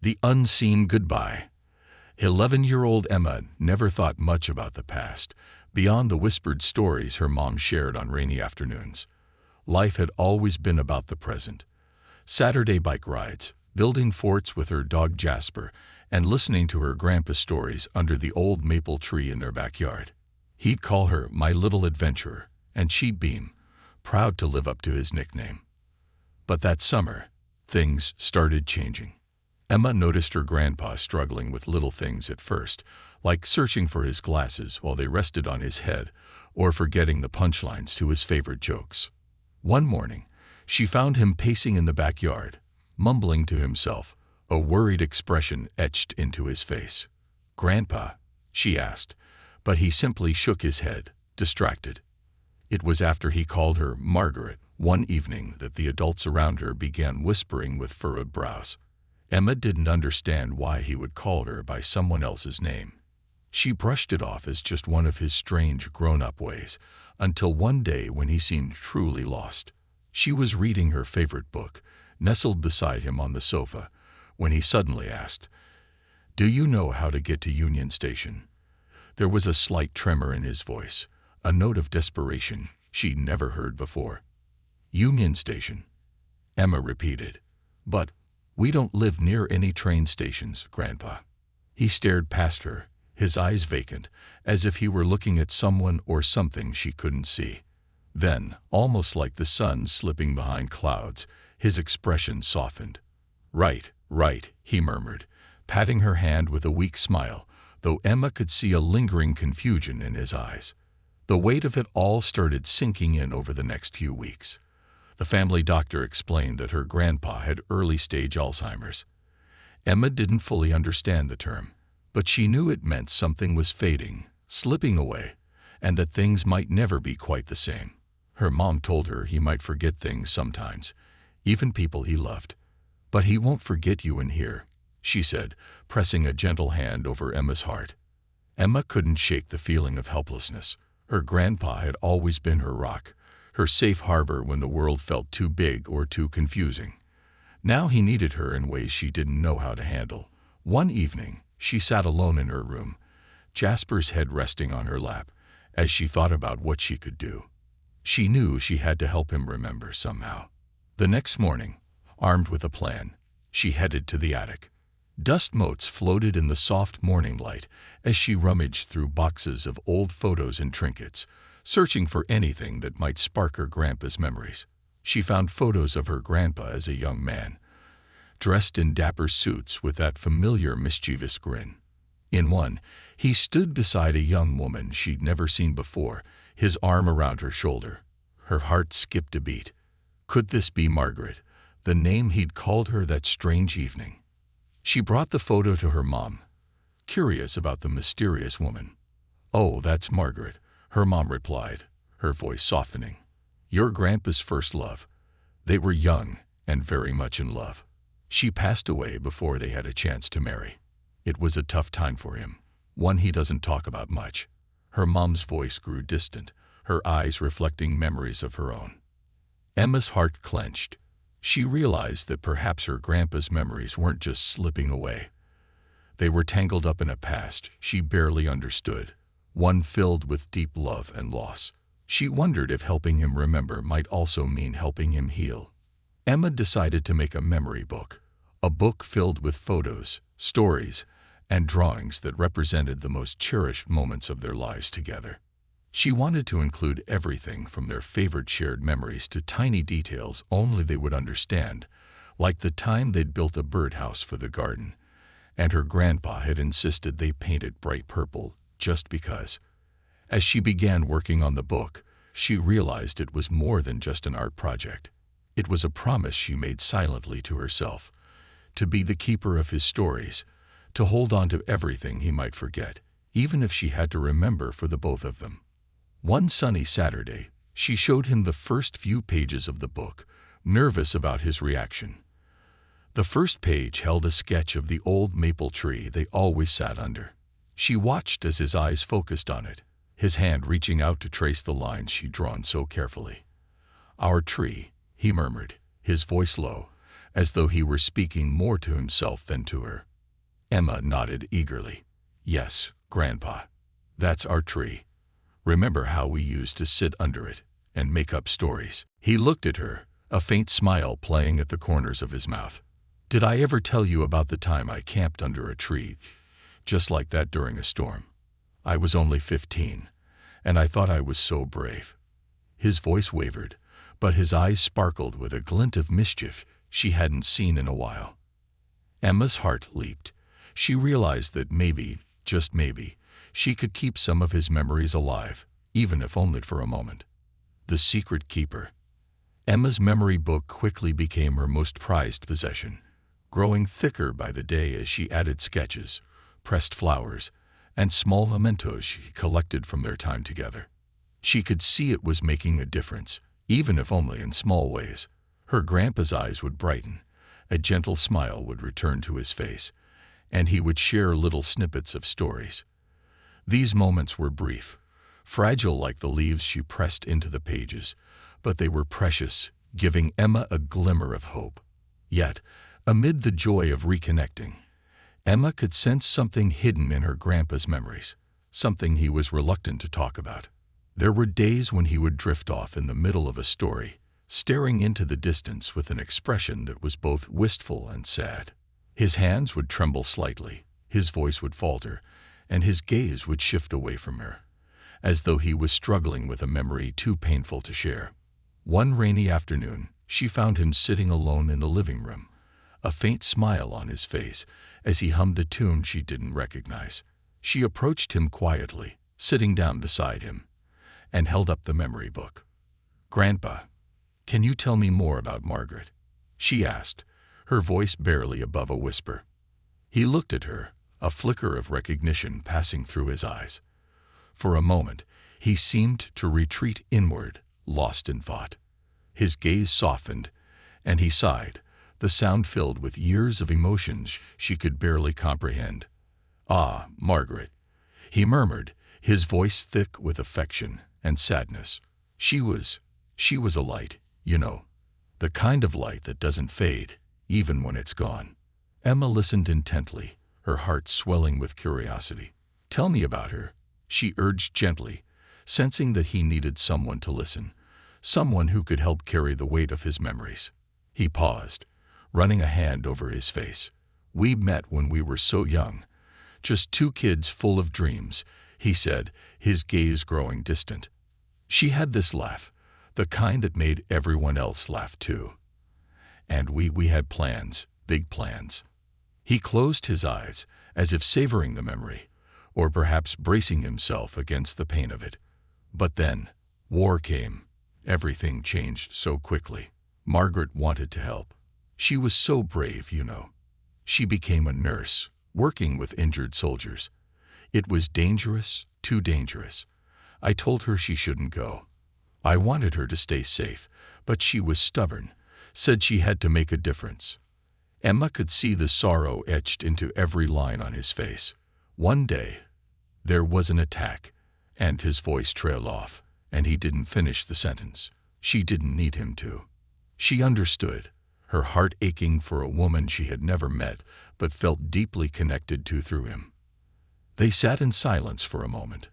The unseen goodbye. 11-year-old Emma never thought much about the past, beyond the whispered stories her mom shared on rainy afternoons. Life had always been about the present. Saturday bike rides, building forts with her dog Jasper, and listening to her grandpa's stories under the old maple tree in their backyard. He'd call her "my little adventurer," and she'd beam, proud to live up to his nickname. But that summer, things started changing. Emma noticed her grandpa struggling with little things at first, like searching for his glasses while they rested on his head, or forgetting the punchlines to his favorite jokes. One morning, she found him pacing in the backyard, mumbling to himself, a worried expression etched into his face. "Grandpa?" she asked, but he simply shook his head, distracted. It was after he called her Margaret one evening that the adults around her began whispering with furrowed brows. Emma didn't understand why he would call her by someone else's name. She brushed it off as just one of his strange grown-up ways, until one day when he seemed truly lost. She was reading her favorite book, nestled beside him on the sofa, when he suddenly asked, "Do you know how to get to Union Station?" There was a slight tremor in his voice, a note of desperation she'd never heard before. "Union Station," Emma repeated. "But we don't live near any train stations, Grandpa." He stared past her, his eyes vacant, as if he were looking at someone or something she couldn't see. Then, almost like the sun slipping behind clouds, his expression softened. "Right, right," he murmured, patting her hand with a weak smile, though Emma could see a lingering confusion in his eyes. The weight of it all started sinking in over the next few weeks. The family doctor explained that her grandpa had early-stage Alzheimer's. Emma didn't fully understand the term, but she knew it meant something was fading, slipping away, and that things might never be quite the same. Her mom told her he might forget things sometimes, even people he loved. "But he won't forget you in here," she said, pressing a gentle hand over Emma's heart. Emma couldn't shake the feeling of helplessness. Her grandpa had always been her rock, her safe harbor when the world felt too big or too confusing. Now he needed her in ways she didn't know how to handle. One evening, she sat alone in her room, Jasper's head resting on her lap, as she thought about what she could do. She knew she had to help him remember somehow. The next morning, armed with a plan, she headed to the attic. Dust motes floated in the soft morning light as she rummaged through boxes of old photos and trinkets, searching for anything that might spark her grandpa's memories. She found photos of her grandpa as a young man, dressed in dapper suits with that familiar mischievous grin. In one, he stood beside a young woman she'd never seen before, his arm around her shoulder. Her heart skipped a beat. Could this be Margaret, the name he'd called her that strange evening? She brought the photo to her mom, curious about the mysterious woman. "Oh, that's Margaret," her mom replied, her voice softening. "Your grandpa's first love. They were young and very much in love. She passed away before they had a chance to marry. It was a tough time for him, one he doesn't talk about much." Her mom's voice grew distant, her eyes reflecting memories of her own. Emma's heart clenched. She realized that perhaps her grandpa's memories weren't just slipping away. They were tangled up in a past she barely understood, one filled with deep love and loss. She wondered if helping him remember might also mean helping him heal. Emma decided to make a memory book, a book filled with photos, stories, and drawings that represented the most cherished moments of their lives together. She wanted to include everything from their favorite shared memories to tiny details only they would understand, like the time they'd built a birdhouse for the garden, and her grandpa had insisted they paint it bright purple just because. As she began working on the book, she realized it was more than just an art project. It was a promise she made silently to herself, to be the keeper of his stories, to hold on to everything he might forget, even if she had to remember for the both of them. One sunny Saturday, she showed him the first few pages of the book, nervous about his reaction. The first page held a sketch of the old maple tree they always sat under. She watched as his eyes focused on it, his hand reaching out to trace the lines she'd drawn so carefully. "Our tree," he murmured, his voice low, as though he were speaking more to himself than to her. Emma nodded eagerly. "Yes, Grandpa. That's our tree. Remember how we used to sit under it and make up stories?" He looked at her, a faint smile playing at the corners of his mouth. "Did I ever tell you about the time I camped under a tree, just like that during a storm? I was only 15, and I thought I was so brave." His voice wavered, but his eyes sparkled with a glint of mischief she hadn't seen in a while. Emma's heart leaped. She realized that maybe, just maybe, she could keep some of his memories alive, even if only for a moment. The Secret Keeper. Emma's memory book quickly became her most prized possession, growing thicker by the day as she added sketches, pressed flowers, and small mementos she collected from their time together. She could see it was making a difference, even if only in small ways. Her grandpa's eyes would brighten, a gentle smile would return to his face, and he would share little snippets of stories. These moments were brief, fragile like the leaves she pressed into the pages, but they were precious, giving Emma a glimmer of hope. Yet, amid the joy of reconnecting, Emma could sense something hidden in her grandpa's memories, something he was reluctant to talk about. There were days when he would drift off in the middle of a story, staring into the distance with an expression that was both wistful and sad. His hands would tremble slightly, his voice would falter, and his gaze would shift away from her, as though he was struggling with a memory too painful to share. One rainy afternoon, she found him sitting alone in the living room, a faint smile on his face as he hummed a tune she didn't recognize. She approached him quietly, sitting down beside him, and held up the memory book. "Grandpa, can you tell me more about Margaret?" she asked, her voice barely above a whisper. He looked at her, a flicker of recognition passing through his eyes. For a moment, he seemed to retreat inward, lost in thought. His gaze softened, and he sighed, the sound filled with years of emotions she could barely comprehend. "Ah, Margaret," he murmured, his voice thick with affection and sadness. She was a light, you know, the kind of light that doesn't fade, even when it's gone." Emma listened intently, her heart swelling with curiosity. "Tell me about her," she urged gently, sensing that he needed someone to listen, someone who could help carry the weight of his memories. He paused, running a hand over his face. "We met when we were so young, just two kids full of dreams," he said, his gaze growing distant. "She had this laugh, the kind that made everyone else laugh too. And we had plans, big plans." He closed his eyes, as if savoring the memory, or perhaps bracing himself against the pain of it. But then, war came. Everything changed so quickly. Margaret wanted to help. She was so brave, you know. She became a nurse, working with injured soldiers. It was dangerous, too dangerous. I told her she shouldn't go. I wanted her to stay safe, but she was stubborn, said she had to make a difference. Emma could see the sorrow etched into every line on his face. One day, there was an attack, and his voice trailed off, and he didn't finish the sentence. She didn't need him to. She understood, her heart aching for a woman she had never met but felt deeply connected to through him. They sat in silence for a moment,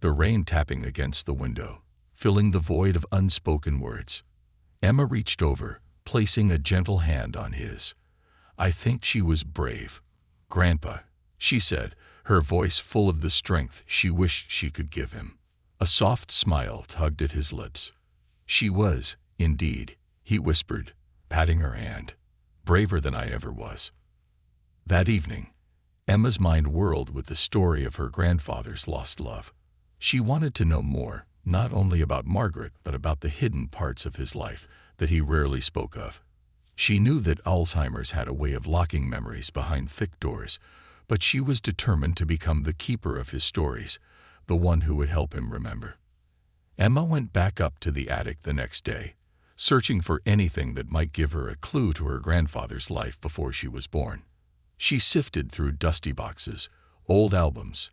the rain tapping against the window, filling the void of unspoken words. Emma reached over, placing a gentle hand on his. "I think she was brave, Grandpa," she said, her voice full of the strength she wished she could give him. A soft smile tugged at his lips. "She was, indeed," he whispered, patting her hand. "Braver than I ever was." That evening, Emma's mind whirled with the story of her grandfather's lost love. She wanted to know more, not only about Margaret, but about the hidden parts of his life that he rarely spoke of. She knew that Alzheimer's had a way of locking memories behind thick doors, but she was determined to become the keeper of his stories, the one who would help him remember. Emma went back up to the attic the next day, searching for anything that might give her a clue to her grandfather's life before she was born. She sifted through dusty boxes, old albums,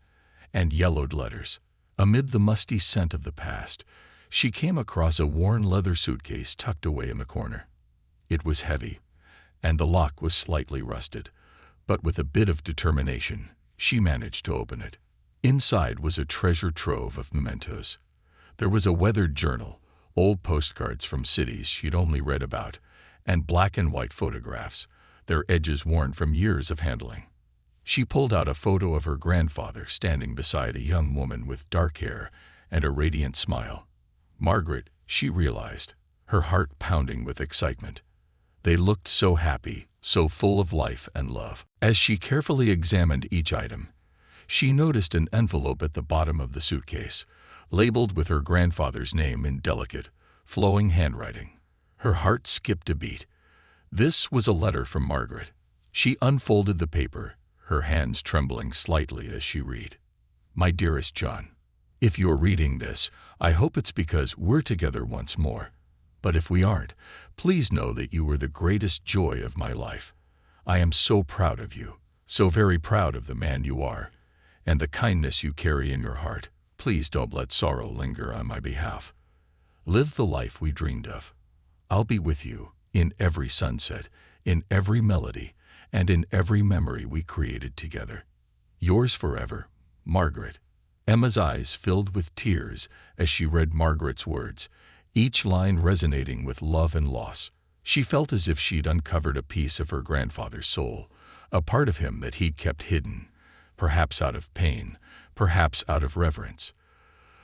and yellowed letters. Amid the musty scent of the past, she came across a worn leather suitcase tucked away in the corner. It was heavy, and the lock was slightly rusted, but with a bit of determination, she managed to open it. Inside was a treasure trove of mementos. There was a weathered journal, old postcards from cities she'd only read about, and black and white photographs, their edges worn from years of handling. She pulled out a photo of her grandfather standing beside a young woman with dark hair and a radiant smile. Margaret, she realized, her heart pounding with excitement. They looked so happy, so full of life and love. As she carefully examined each item, she noticed an envelope at the bottom of the suitcase, labeled with her grandfather's name in delicate, flowing handwriting. Her heart skipped a beat. This was a letter from Margaret. She unfolded the paper, her hands trembling slightly as she read. "My dearest John, if you're reading this, I hope it's because we're together once more. But if we aren't, please know that you were the greatest joy of my life. I am so proud of you, so very proud of the man you are, and the kindness you carry in your heart. Please don't let sorrow linger on my behalf. Live the life we dreamed of. I'll be with you in every sunset, in every melody, and in every memory we created together. Yours forever, Margaret." Emma's eyes filled with tears as she read Margaret's words, each line resonating with love and loss. She felt as if she'd uncovered a piece of her grandfather's soul, a part of him that he'd kept hidden, perhaps out of pain, perhaps out of reverence.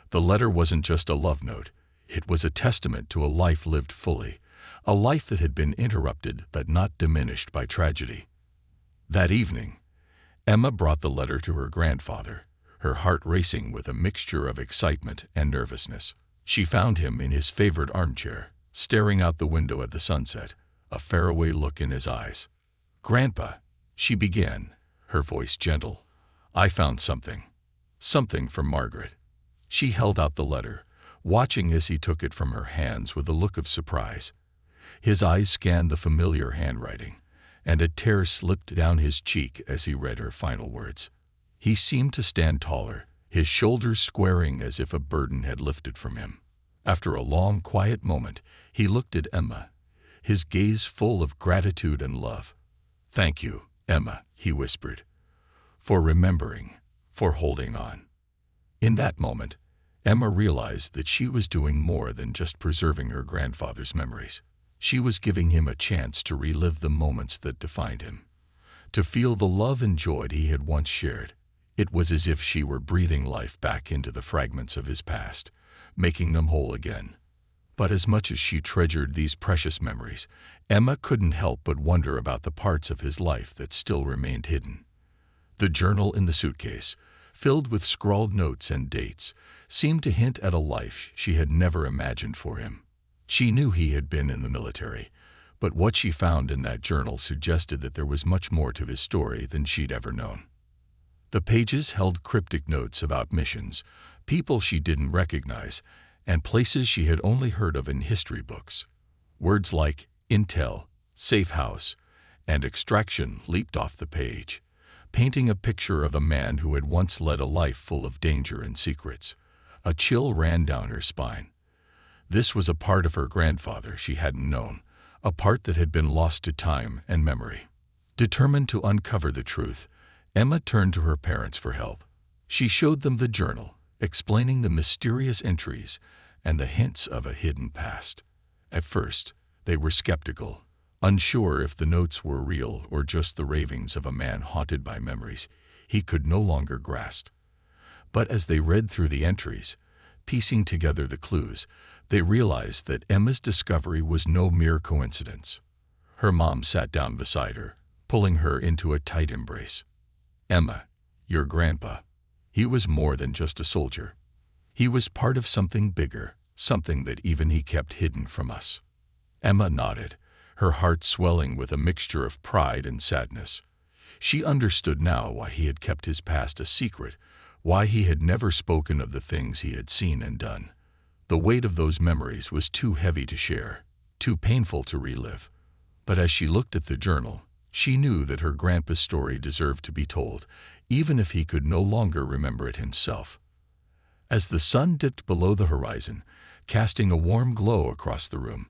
The letter wasn't just a love note. It was a testament to a life lived fully, a life that had been interrupted but not diminished by tragedy. That evening, Emma brought the letter to her grandfather, her heart racing with a mixture of excitement and nervousness. She found him in his favorite armchair, staring out the window at the sunset, a faraway look in his eyes. "Grandpa," she began, her voice gentle, "I found something from Margaret." She held out the letter, watching as he took it from her hands with a look of surprise. His eyes scanned the familiar handwriting, and a tear slipped down his cheek as he read her final words. He seemed to stand taller, his shoulders squaring as if a burden had lifted from him. After a long, quiet moment, he looked at Emma, his gaze full of gratitude and love. "Thank you, Emma," he whispered, "for remembering, for holding on." In that moment, Emma realized that she was doing more than just preserving her grandfather's memories. She was giving him a chance to relive the moments that defined him, to feel the love and joy he had once shared. It was as if she were breathing life back into the fragments of his past, making them whole again. But as much as she treasured these precious memories, Emma couldn't help but wonder about the parts of his life that still remained hidden. The journal in the suitcase, filled with scrawled notes and dates, seemed to hint at a life she had never imagined for him. She knew he had been in the military, but what she found in that journal suggested that there was much more to his story than she'd ever known. The pages held cryptic notes about missions, people she didn't recognize, and places she had only heard of in history books. Words like intel, safe house, and extraction leaped off the page, painting a picture of a man who had once led a life full of danger and secrets. A chill ran down her spine. This was a part of her grandfather she hadn't known, a part that had been lost to time and memory. Determined to uncover the truth, Emma turned to her parents for help. She showed them the journal, explaining the mysterious entries and the hints of a hidden past. At first, they were skeptical, unsure if the notes were real or just the ravings of a man haunted by memories he could no longer grasp. But as they read through the entries, piecing together the clues, they realized that Emma's discovery was no mere coincidence. Her mom sat down beside her, pulling her into a tight embrace. "Emma, your grandpa, he was more than just a soldier. He was part of something bigger, something that even he kept hidden from us." Emma nodded, her heart swelling with a mixture of pride and sadness. She understood now why he had kept his past a secret, why he had never spoken of the things he had seen and done. The weight of those memories was too heavy to share, too painful to relive. But as she looked at the journal, she knew that her grandpa's story deserved to be told, even if he could no longer remember it himself. As the sun dipped below the horizon, casting a warm glow across the room,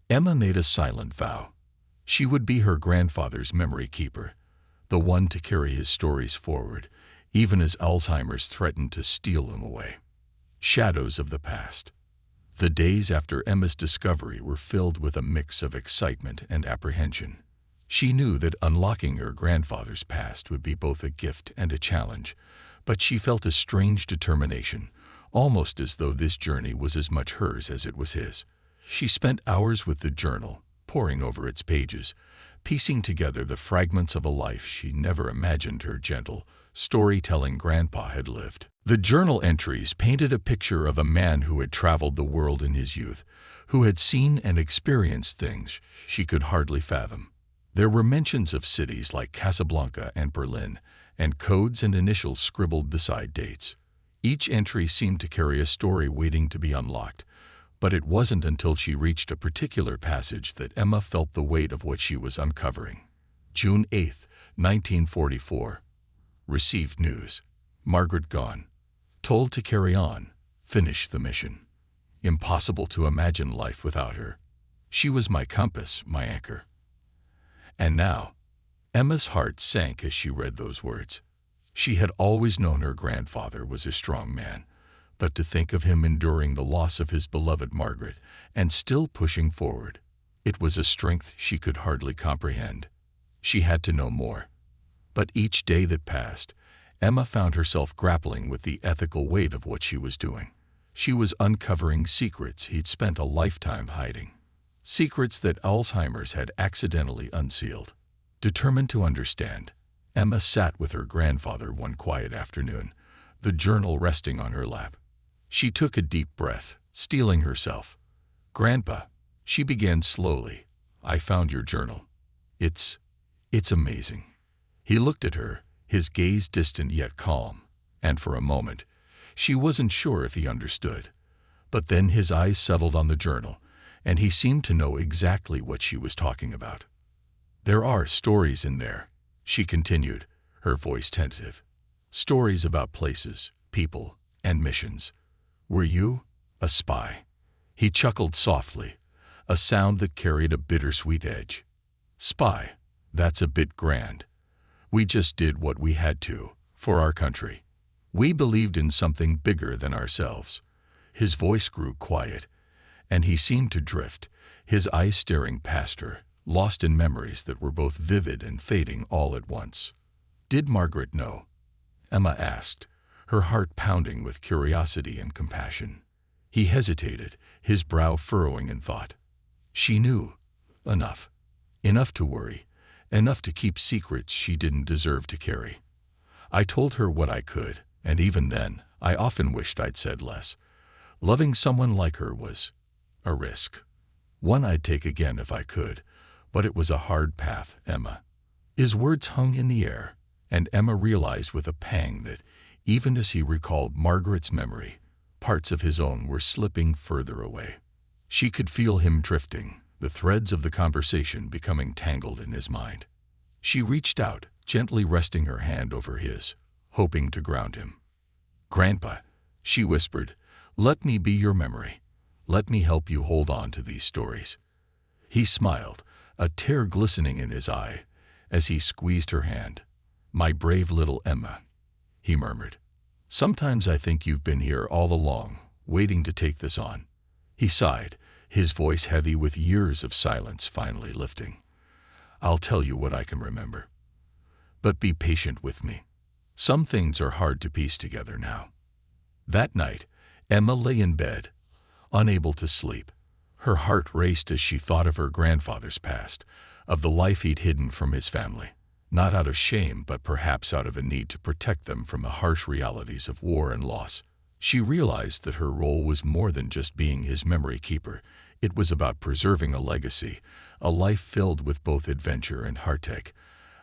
Emma made a silent vow. She would be her grandfather's memory keeper, the one to carry his stories forward, even as Alzheimer's threatened to steal them away. Shadows of the past. The days after Emma's discovery were filled with a mix of excitement and apprehension. She knew that unlocking her grandfather's past would be both a gift and a challenge, but she felt a strange determination, almost as though this journey was as much hers as it was his. She spent hours with the journal, poring over its pages, piecing together the fragments of a life she never imagined her gentle, storytelling grandpa had lived. The journal entries painted a picture of a man who had traveled the world in his youth, who had seen and experienced things she could hardly fathom. There were mentions of cities like Casablanca and Berlin, and codes and initials scribbled beside dates. Each entry seemed to carry a story waiting to be unlocked, but it wasn't until she reached a particular passage that Emma felt the weight of what she was uncovering. June 8, 1944. Received news. Margaret gone. Told to carry on, finish the mission. Impossible to imagine life without her. She was my compass, my anchor. And now, Emma's heart sank as she read those words. She had always known her grandfather was a strong man, but to think of him enduring the loss of his beloved Margaret and still pushing forward, it was a strength she could hardly comprehend. She had to know more. But each day that passed, Emma found herself grappling with the ethical weight of what she was doing. She was uncovering secrets he'd spent a lifetime hiding. Secrets that Alzheimer's had accidentally unsealed. Determined to understand, Emma sat with her grandfather one quiet afternoon, the journal resting on her lap. She took a deep breath, steeling herself. "Grandpa," she began slowly, "I found your journal. It's amazing." He looked at her, his gaze distant yet calm, and for a moment, she wasn't sure if he understood. But then his eyes settled on the journal, and he seemed to know exactly what she was talking about. "There are stories in there," she continued, her voice tentative. "Stories about places, people, and missions. Were you a spy?" He chuckled softly, a sound that carried a bittersweet edge. "Spy, that's a bit grand. We just did what we had to, for our country. We believed in something bigger than ourselves." His voice grew quiet, and he seemed to drift, his eyes staring past her, lost in memories that were both vivid and fading all at once. "Did Margaret know?" Emma asked, her heart pounding with curiosity and compassion. He hesitated, his brow furrowing in thought. "She knew. Enough. Enough to worry. Enough to keep secrets she didn't deserve to carry. I told her what I could, and even then, I often wished I'd said less. Loving someone like her was a risk. One I'd take again if I could, but it was a hard path, Emma." His words hung in the air, and Emma realized with a pang that, even as he recalled Margaret's memory, parts of his own were slipping further away. She could feel him drifting, the threads of the conversation becoming tangled in his mind. She reached out, gently resting her hand over his, hoping to ground him. "Grandpa," she whispered, "let me be your memory. Let me help you hold on to these stories." He smiled, a tear glistening in his eye, as he squeezed her hand. "My brave little Emma," he murmured. "Sometimes I think you've been here all along, waiting to take this on." He sighed, his voice heavy with years of silence finally lifting. "I'll tell you what I can remember. But be patient with me. Some things are hard to piece together now." That night, Emma lay in bed, unable to sleep. Her heart raced as she thought of her grandfather's past, of the life he'd hidden from his family. Not out of shame, but perhaps out of a need to protect them from the harsh realities of war and loss. She realized that her role was more than just being his memory keeper. It was about preserving a legacy, a life filled with both adventure and heartache,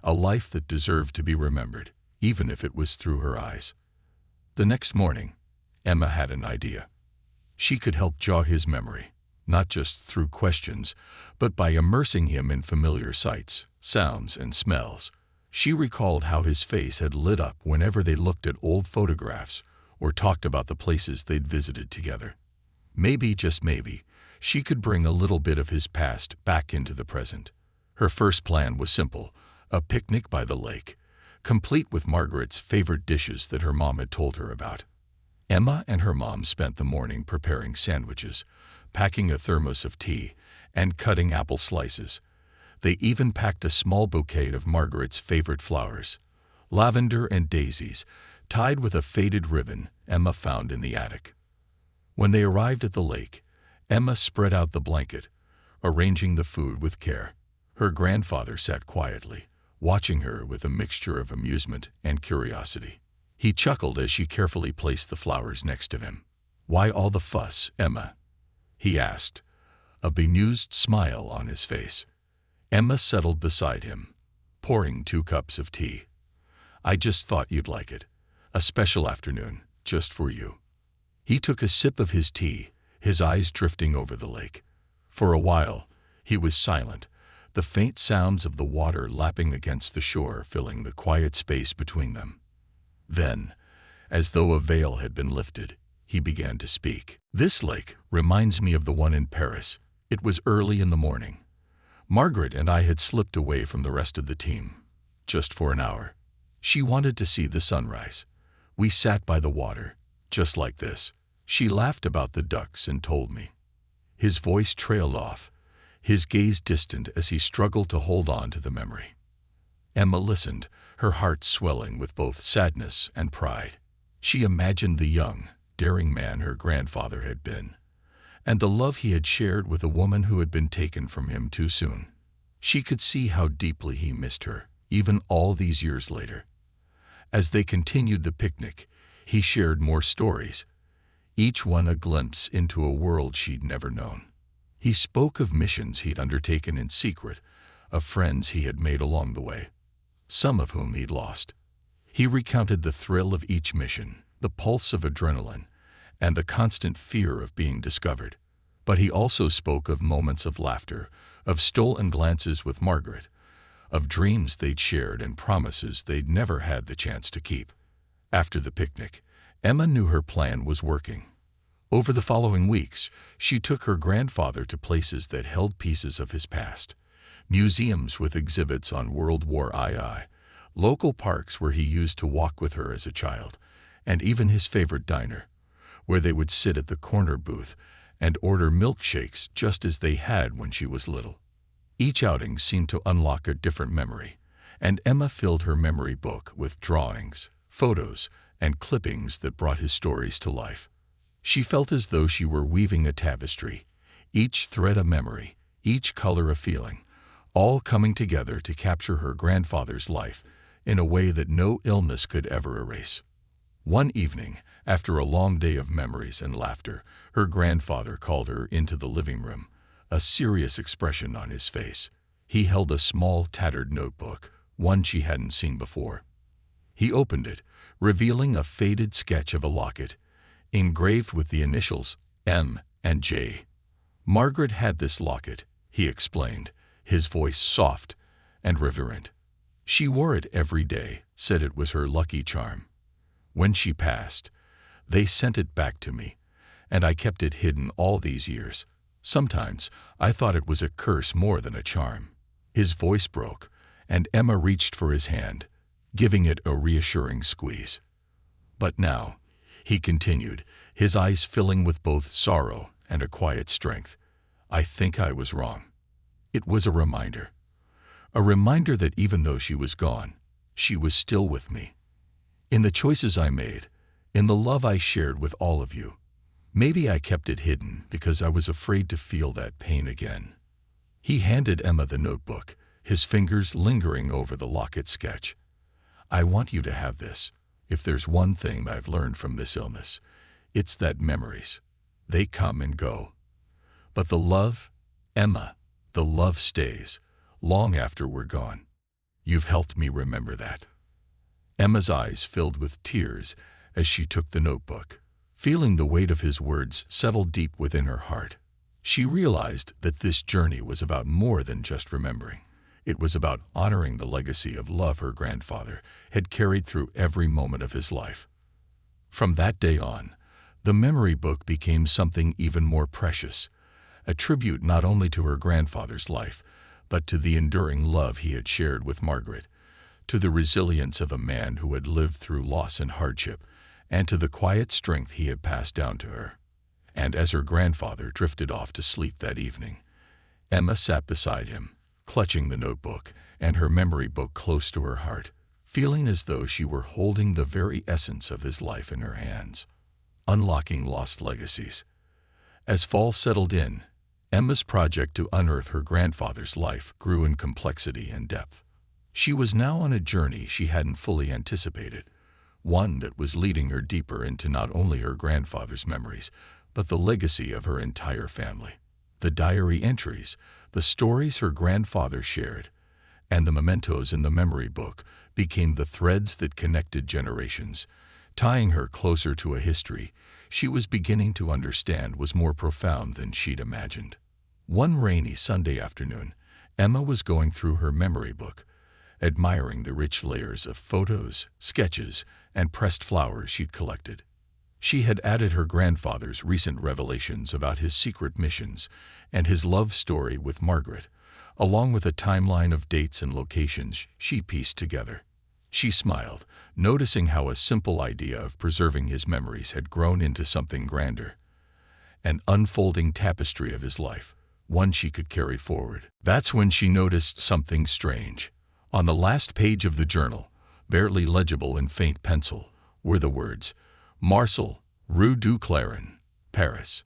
a life that deserved to be remembered, even if it was through her eyes. The next morning, Emma had an idea. She could help jog his memory, not just through questions, but by immersing him in familiar sights, sounds, and smells. She recalled how his face had lit up whenever they looked at old photographs or talked about the places they'd visited together. Maybe, just maybe, she could bring a little bit of his past back into the present. Her first plan was simple: a picnic by the lake, complete with Margaret's favorite dishes that her mom had told her about. Emma and her mom spent the morning preparing sandwiches, packing a thermos of tea, and cutting apple slices. They even packed a small bouquet of Margaret's favorite flowers, lavender and daisies, tied with a faded ribbon Emma found in the attic. When they arrived at the lake, Emma spread out the blanket, arranging the food with care. Her grandfather sat quietly, watching her with a mixture of amusement and curiosity. He chuckled as she carefully placed the flowers next to him. "Why all the fuss, Emma?" he asked, a bemused smile on his face. Emma settled beside him, pouring 2 cups of tea. "I just thought you'd like it. A special afternoon, just for you." He took a sip of his tea, his eyes drifting over the lake. For a while, he was silent, the faint sounds of the water lapping against the shore filling the quiet space between them. Then, as though a veil had been lifted, he began to speak. "This lake reminds me of the one in Paris. It was early in the morning. Margaret and I had slipped away from the rest of the team, just for an hour. She wanted to see the sunrise. We sat by the water, just like this. She laughed about the ducks and told me." His voice trailed off, his gaze distant as he struggled to hold on to the memory. Emma listened, her heart swelling with both sadness and pride. She imagined the young, daring man her grandfather had been, and the love he had shared with a woman who had been taken from him too soon. She could see how deeply he missed her, even all these years later. As they continued the picnic, he shared more stories, each one a glimpse into a world she'd never known. He spoke of missions he'd undertaken in secret, of friends he had made along the way, some of whom he'd lost. He recounted the thrill of each mission, the pulse of adrenaline, and the constant fear of being discovered. But he also spoke of moments of laughter, of stolen glances with Margaret, of dreams they'd shared and promises they'd never had the chance to keep. After the picnic, Emma knew her plan was working. Over the following weeks, she took her grandfather to places that held pieces of his past: museums with exhibits on World War II, local parks where he used to walk with her as a child, and even his favorite diner, where they would sit at the corner booth and order milkshakes just as they had when she was little. Each outing seemed to unlock a different memory, and Emma filled her memory book with drawings, photos, and clippings that brought his stories to life. She felt as though she were weaving a tapestry, each thread a memory, each color a feeling, all coming together to capture her grandfather's life in a way that no illness could ever erase. One evening, after a long day of memories and laughter, her grandfather called her into the living room, a serious expression on his face. He held a small, tattered notebook, one she hadn't seen before. He opened it, revealing a faded sketch of a locket, engraved with the initials M and J. Margaret had this locket, he explained, his voice soft and reverent. She wore it every day, said it was her lucky charm. When she passed, they sent it back to me, and I kept it hidden all these years. Sometimes I thought it was a curse more than a charm. His voice broke, and Emma reached for his hand, giving it a reassuring squeeze. "But now," he continued, his eyes filling with both sorrow and a quiet strength, "I think I was wrong." It was a reminder that even though she was gone, she was still with me. In the choices I made, in the love I shared with all of you. Maybe I kept it hidden because I was afraid to feel that pain again. He handed Emma the notebook, his fingers lingering over the locket sketch. "I want you to have this. If there's one thing I've learned from this illness, it's that memories, they come and go. But the love, Emma, the love stays, long after we're gone. You've helped me remember that." Emma's eyes filled with tears as she took the notebook. Feeling the weight of his words settle deep within her heart, she realized that this journey was about more than just remembering. It was about honoring the legacy of love her grandfather had carried through every moment of his life. From that day on, the memory book became something even more precious, a tribute not only to her grandfather's life, but to the enduring love he had shared with Margaret, to the resilience of a man who had lived through loss and hardship, and to the quiet strength he had passed down to her. And as her grandfather drifted off to sleep that evening, Emma sat beside him, clutching the notebook and her memory book close to her heart, feeling as though she were holding the very essence of his life in her hands. Unlocking lost legacies. As fall settled in, Emma's project to unearth her grandfather's life grew in complexity and depth. She was now on a journey she hadn't fully anticipated, one that was leading her deeper into not only her grandfather's memories, but the legacy of her entire family. The diary entries, the stories her grandfather shared, and the mementos in the memory book became the threads that connected generations, tying her closer to a history she was beginning to understand was more profound than she'd imagined. One rainy Sunday afternoon, Emma was going through her memory book, admiring the rich layers of photos, sketches, and pressed flowers she'd collected. She had added her grandfather's recent revelations about his secret missions and his love story with Margaret, along with a timeline of dates and locations she pieced together. She smiled, noticing how a simple idea of preserving his memories had grown into something grander, an unfolding tapestry of his life, one she could carry forward. That's when she noticed something strange. On the last page of the journal, barely legible in faint pencil, were the words, "Marcel, Rue du Clairon, Paris."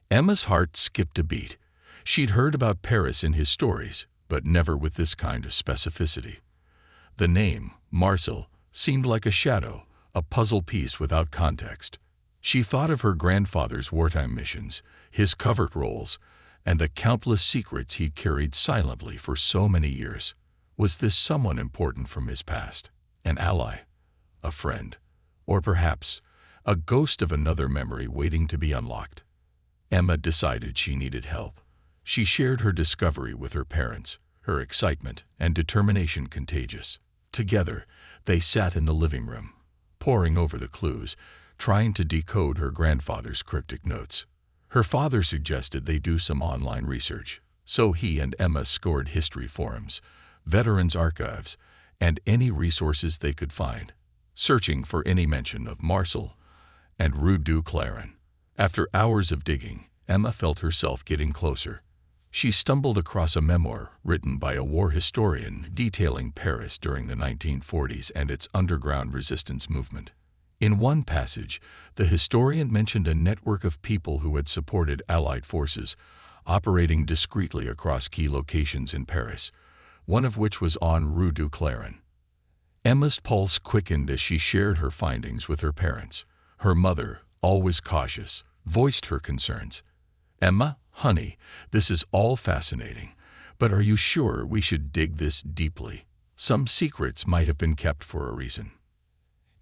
Emma's heart skipped a beat. She'd heard about Paris in his stories, but never with this kind of specificity. The name, Marcel, seemed like a shadow, a puzzle piece without context. She thought of her grandfather's wartime missions, his covert roles, and the countless secrets he'd carried silently for so many years. Was this someone important from his past? An ally? A friend? Or perhaps a ghost of another memory waiting to be unlocked? Emma decided she needed help. She shared her discovery with her parents, her excitement and determination contagious. Together, they sat in the living room, poring over the clues, trying to decode her grandfather's cryptic notes. Her father suggested they do some online research, so he and Emma scoured history forums, veterans' archives, and any resources they could find, searching for any mention of Marcel and Rue du Clairon. After hours of digging, Emma felt herself getting closer. She stumbled across a memoir written by a war historian detailing Paris during the 1940s and its underground resistance movement. In one passage, the historian mentioned a network of people who had supported Allied forces, operating discreetly across key locations in Paris, one of which was on Rue du Clairon. Emma's pulse quickened as she shared her findings with her parents. Her mother, always cautious, voiced her concerns. "Emma, honey, this is all fascinating, but are you sure we should dig this deeply? Some secrets might have been kept for a reason."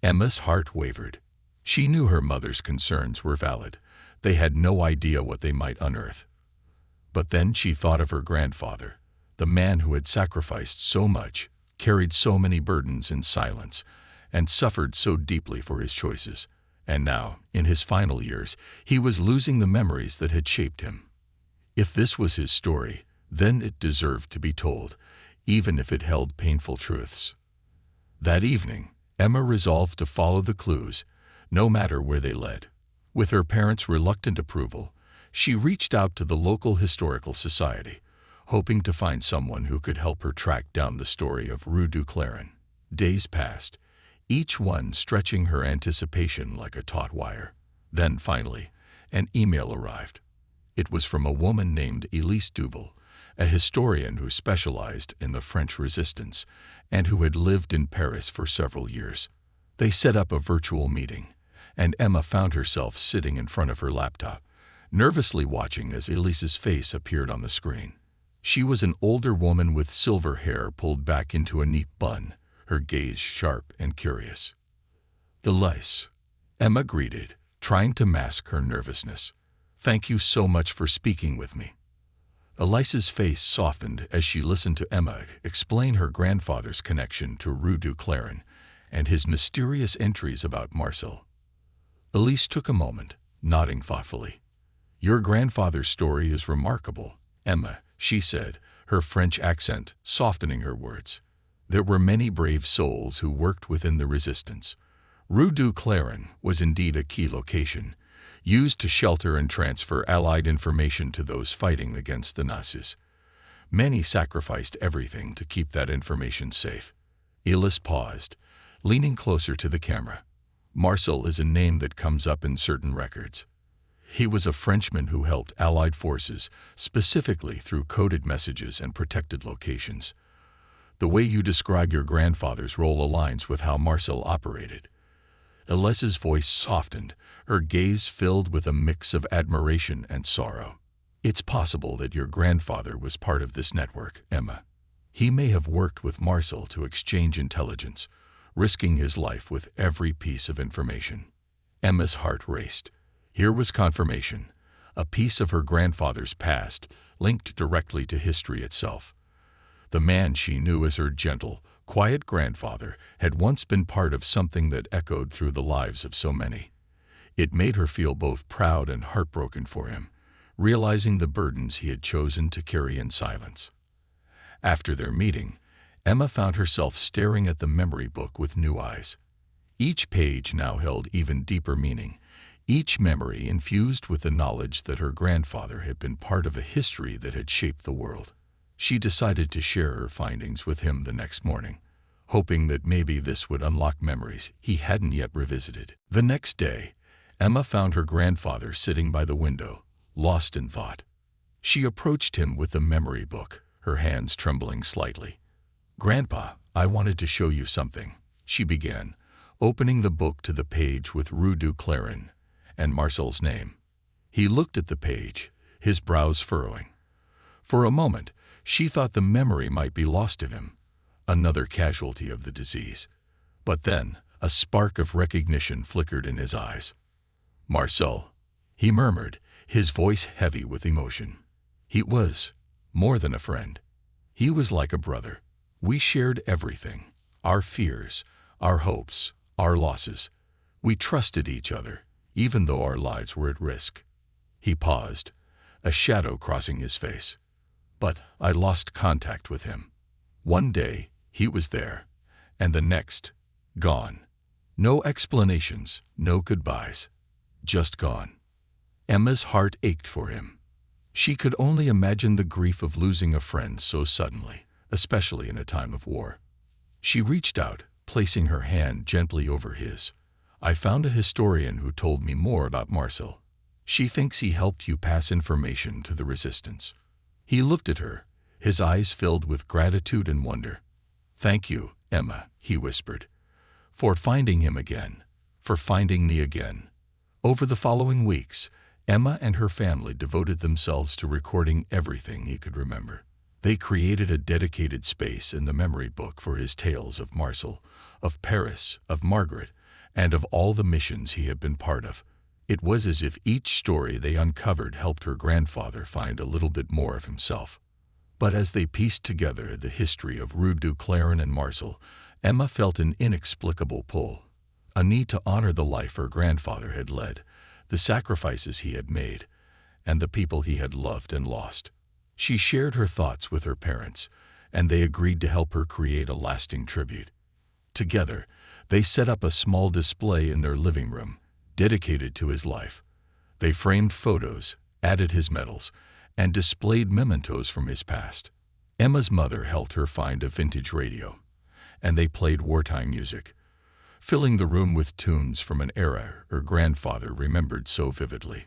Emma's heart wavered. She knew her mother's concerns were valid. They had no idea what they might unearth. But then she thought of her grandfather, the man who had sacrificed so much, carried so many burdens in silence, and suffered so deeply for his choices. And now, in his final years, he was losing the memories that had shaped him. If this was his story, then it deserved to be told, even if it held painful truths. That evening, Emma resolved to follow the clues, no matter where they led. With her parents' reluctant approval, she reached out to the local historical society, hoping to find someone who could help her track down the story of Rue du Clairon. Days passed, each one stretching her anticipation like a taut wire. Then, finally, an email arrived. It was from a woman named Elise Duval, a historian who specialized in the French Resistance and who had lived in Paris for several years. They set up a virtual meeting, and Emma found herself sitting in front of her laptop, nervously watching as Elise's face appeared on the screen. She was an older woman with silver hair pulled back into a neat bun, her gaze sharp and curious. "Elise," Emma greeted, trying to mask her nervousness. "Thank you so much for speaking with me." Elise's face softened as she listened to Emma explain her grandfather's connection to Rue du Clairon and his mysterious entries about Marcel. Elise took a moment, nodding thoughtfully. "Your grandfather's story is remarkable, Emma," she said, her French accent softening her words. There were many brave souls who worked within the resistance. Rue du Clairon was indeed a key location, used to shelter and transfer Allied information to those fighting against the Nazis. Many sacrificed everything to keep that information safe. Ellis paused, leaning closer to the camera. Marcel is a name that comes up in certain records. He was a Frenchman who helped Allied forces, specifically through coded messages and protected locations. The way you describe your grandfather's role aligns with how Marcel operated. Ellis's voice softened, her gaze filled with a mix of admiration and sorrow. It's possible that your grandfather was part of this network, Emma. He may have worked with Marcel to exchange intelligence, risking his life with every piece of information. Emma's heart raced. Here was confirmation, a piece of her grandfather's past linked directly to history itself. The man she knew as her gentle, quiet grandfather had once been part of something that echoed through the lives of so many. It made her feel both proud and heartbroken for him, realizing the burdens he had chosen to carry in silence. After their meeting, Emma found herself staring at the memory book with new eyes. Each page now held even deeper meaning, each memory infused with the knowledge that her grandfather had been part of a history that had shaped the world. She decided to share her findings with him the next morning, hoping that maybe this would unlock memories he hadn't yet revisited. The next day, Emma found her grandfather sitting by the window, lost in thought. She approached him with the memory book, her hands trembling slightly. "Grandpa, I wanted to show you something," she began, opening the book to the page with Rue du Clairon and Marcel's name. He looked at the page, his brows furrowing. For a moment, she thought the memory might be lost to him, another casualty of the disease. But then, a spark of recognition flickered in his eyes. "Marcel," he murmured, his voice heavy with emotion. "He was more than a friend. He was like a brother. We shared everything, our fears, our hopes, our losses. We trusted each other, even though our lives were at risk." He paused, a shadow crossing his face. "But I lost contact with him. One day, he was there, and the next, gone. No explanations, no goodbyes. Just gone." Emma's heart ached for him. She could only imagine the grief of losing a friend so suddenly, especially in a time of war. She reached out, placing her hand gently over his. "I found a historian who told me more about Marcel. She thinks he helped you pass information to the resistance." He looked at her, his eyes filled with gratitude and wonder. "Thank you, Emma," he whispered, "for finding him again, for finding me again." Over the following weeks, Emma and her family devoted themselves to recording everything he could remember. They created a dedicated space in the memory book for his tales of Marcel, of Paris, of Margaret, and of all the missions he had been part of. It was as if each story they uncovered helped her grandfather find a little bit more of himself. But as they pieced together the history of Rue du Clairon and Marcel, Emma felt an inexplicable pull, a need to honor the life her grandfather had led, the sacrifices he had made, and the people he had loved and lost. She shared her thoughts with her parents, and they agreed to help her create a lasting tribute. Together, they set up a small display in their living room, dedicated to his life. They framed photos, added his medals, and displayed mementos from his past. Emma's mother helped her find a vintage radio, and they played wartime music, filling the room with tunes from an era her grandfather remembered so vividly.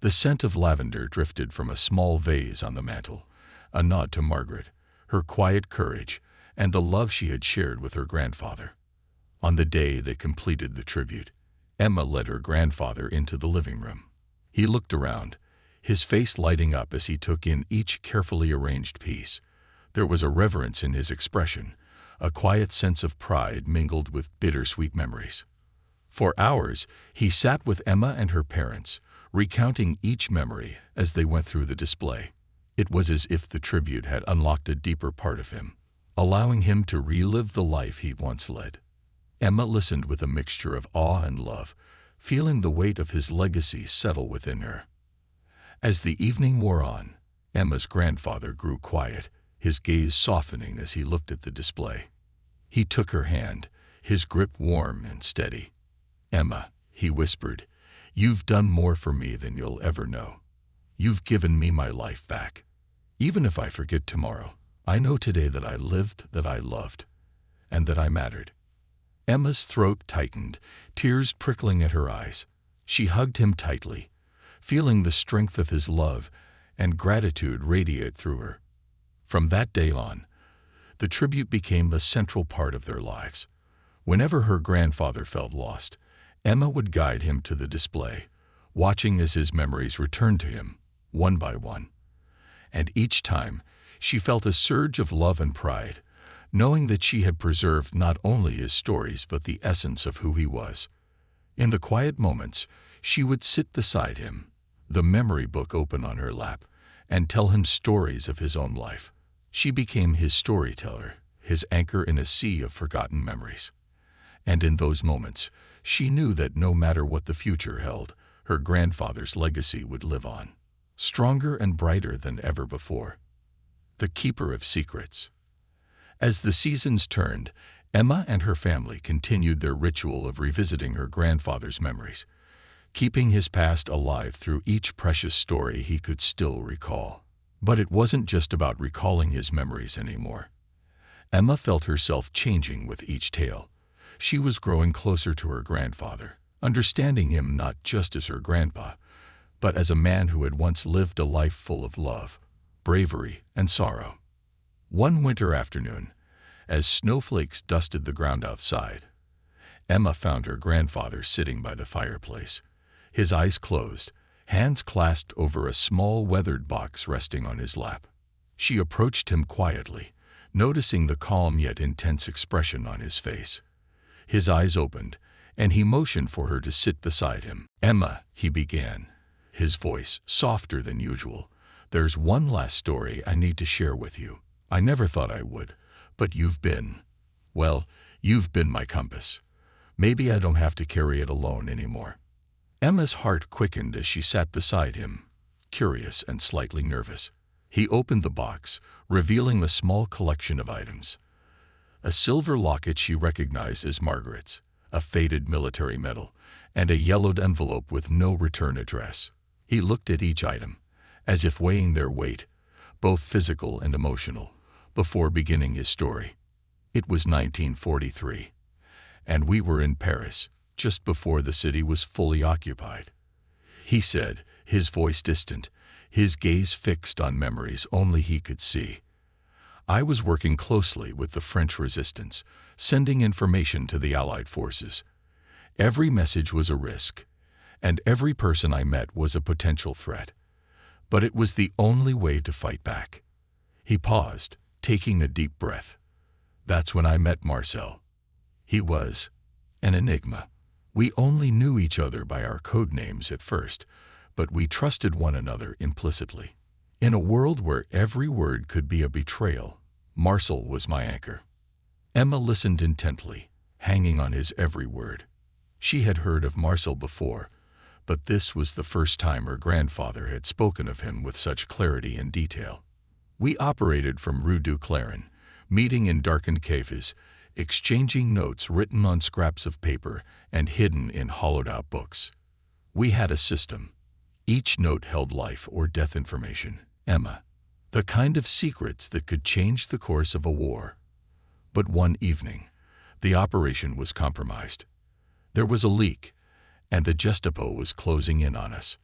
The scent of lavender drifted from a small vase on the mantel, a nod to Margaret, her quiet courage, and the love she had shared with her grandfather. On the day they completed the tribute, Emma led her grandfather into the living room. He looked around, his face lighting up as he took in each carefully arranged piece. There was a reverence in his expression, a quiet sense of pride mingled with bittersweet memories. For hours, he sat with Emma and her parents, recounting each memory as they went through the display. It was as if the tribute had unlocked a deeper part of him, allowing him to relive the life he'd once led. Emma listened with a mixture of awe and love, feeling the weight of his legacy settle within her. As the evening wore on, Emma's grandfather grew quiet, his gaze softening as he looked at the display. He took her hand, his grip warm and steady. "Emma," he whispered, "you've done more for me than you'll ever know. You've given me my life back. Even if I forget tomorrow, I know today that I lived, that I loved, and that I mattered." Emma's throat tightened, tears prickling at her eyes. She hugged him tightly, feeling the strength of his love and gratitude radiate through her. From that day on, the tribute became a central part of their lives. Whenever her grandfather felt lost, Emma would guide him to the display, watching as his memories returned to him, one by one. And each time, she felt a surge of love and pride, knowing that she had preserved not only his stories but the essence of who he was. In the quiet moments, she would sit beside him, the memory book open on her lap, and tell him stories of his own life. She became his storyteller, his anchor in a sea of forgotten memories. And in those moments, she knew that no matter what the future held, her grandfather's legacy would live on, stronger and brighter than ever before. The keeper of secrets. As the seasons turned, Emma and her family continued their ritual of revisiting her grandfather's memories, keeping his past alive through each precious story he could still recall. But it wasn't just about recalling his memories anymore. Emma felt herself changing with each tale. She was growing closer to her grandfather, understanding him not just as her grandpa, but as a man who had once lived a life full of love, bravery, and sorrow. One winter afternoon, as snowflakes dusted the ground outside, Emma found her grandfather sitting by the fireplace, his eyes closed, hands clasped over a small weathered box resting on his lap. She approached him quietly, noticing the calm yet intense expression on his face. His eyes opened, and he motioned for her to sit beside him. "Emma," he began, his voice softer than usual, "there's one last story I need to share with you. I never thought I would, but you've been my compass. Maybe I don't have to carry it alone anymore." Emma's heart quickened as she sat beside him, curious and slightly nervous. He opened the box, revealing a small collection of items. A silver locket she recognized as Margaret's, a faded military medal, and a yellowed envelope with no return address. He looked at each item, as if weighing their weight, both physical and emotional, before beginning his story. It was 1943, and we were in Paris, just before the city was fully occupied. He said, his voice distant, his gaze fixed on memories only he could see. "I was working closely with the French resistance, sending information to the Allied forces. Every message was a risk, and every person I met was a potential threat. But it was the only way to fight back." He paused, taking a deep breath. "That's when I met Marcel. He was an enigma. We only knew each other by our code names at first, but we trusted one another implicitly. In a world where every word could be a betrayal, Marcel was my anchor." Emma listened intently, hanging on his every word. She had heard of Marcel before, but this was the first time her grandfather had spoken of him with such clarity and detail. "We operated from Rue du Clairon, meeting in darkened cafes, exchanging notes written on scraps of paper and hidden in hollowed-out books. We had a system. Each note held life or death information, Emma. The kind of secrets that could change the course of a war. But one evening, the operation was compromised. There was a leak, and the Gestapo was closing in on us."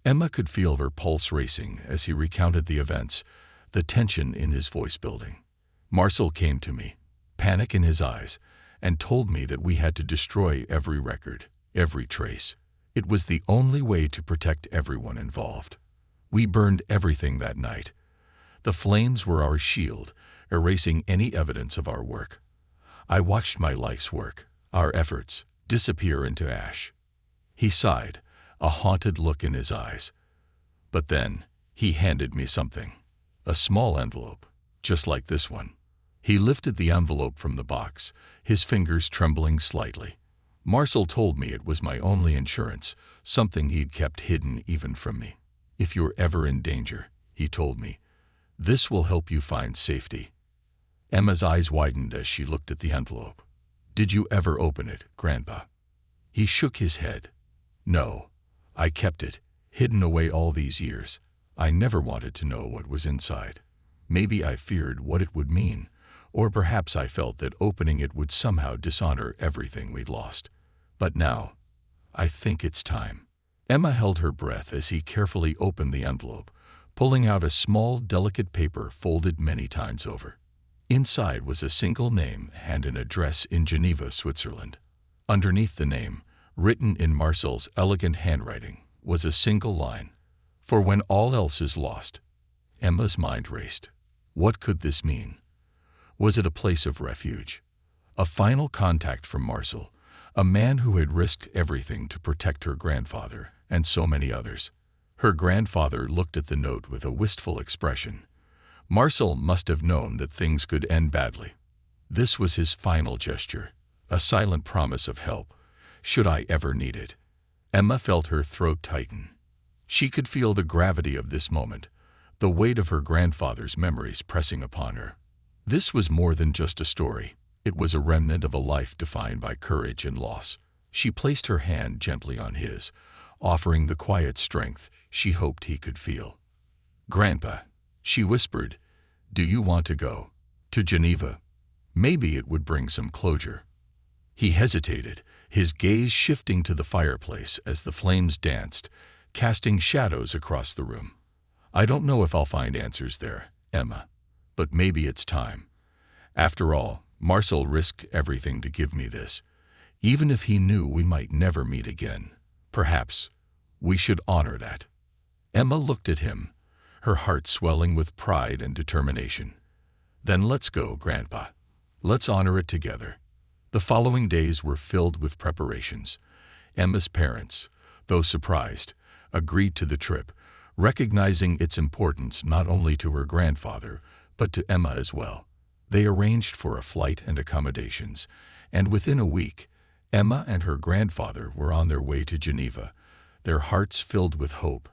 Emma could feel her pulse racing as he recounted the events, the tension in his voice building. "Marcel came to me, panic in his eyes, and told me that we had to destroy every record, every trace. It was the only way to protect everyone involved. We burned everything that night. The flames were our shield, erasing any evidence of our work. I watched my life's work, our efforts, disappear into ash." He sighed, a haunted look in his eyes. "But then, he handed me something. A small envelope, just like this one." He lifted the envelope from the box, his fingers trembling slightly. "Marcel told me it was my only insurance, something he'd kept hidden even from me. If you're ever in danger," he told me, This will help you find safety." Emma's eyes widened as she looked at the envelope. "Did you ever open it, Grandpa?" He shook his head. "No. I kept it, hidden away all these years. I never wanted to know what was inside. Maybe I feared what it would mean, or perhaps I felt that opening it would somehow dishonor everything we'd lost. But now, I think it's time." Emma held her breath as he carefully opened the envelope, pulling out a small, delicate paper folded many times over. Inside was a single name and an address in Geneva, Switzerland. Underneath the name, written in Marcel's elegant handwriting, was a single line: "For when all else is lost." Emma's mind raced. What could this mean? Was it a place of refuge? A final contact from Marcel, a man who had risked everything to protect her grandfather and so many others. Her grandfather looked at the note with a wistful expression. Marcel must have known that things could end badly. This was his final gesture, a silent promise of help, should I ever need it. Emma felt her throat tighten. She could feel the gravity of this moment, the weight of her grandfather's memories pressing upon her. This was more than just a story. It was a remnant of a life defined by courage and loss. She placed her hand gently on his, offering the quiet strength she hoped he could feel. "Grandpa," she whispered, "do you want to go to Geneva? Maybe it would bring some closure." He hesitated, his gaze shifting to the fireplace as the flames danced, casting shadows across the room. "I don't know if I'll find answers there, Emma, but maybe it's time. After all, Marcel risked everything to give me this. Even if he knew we might never meet again, perhaps we should honor that." Emma looked at him, her heart swelling with pride and determination. "Then let's go, Grandpa. Let's honor it together." The following days were filled with preparations. Emma's parents, though surprised, agreed to the trip, recognizing its importance not only to her grandfather, but to Emma as well. They arranged for a flight and accommodations, and within a week, Emma and her grandfather were on their way to Geneva, their hearts filled with hope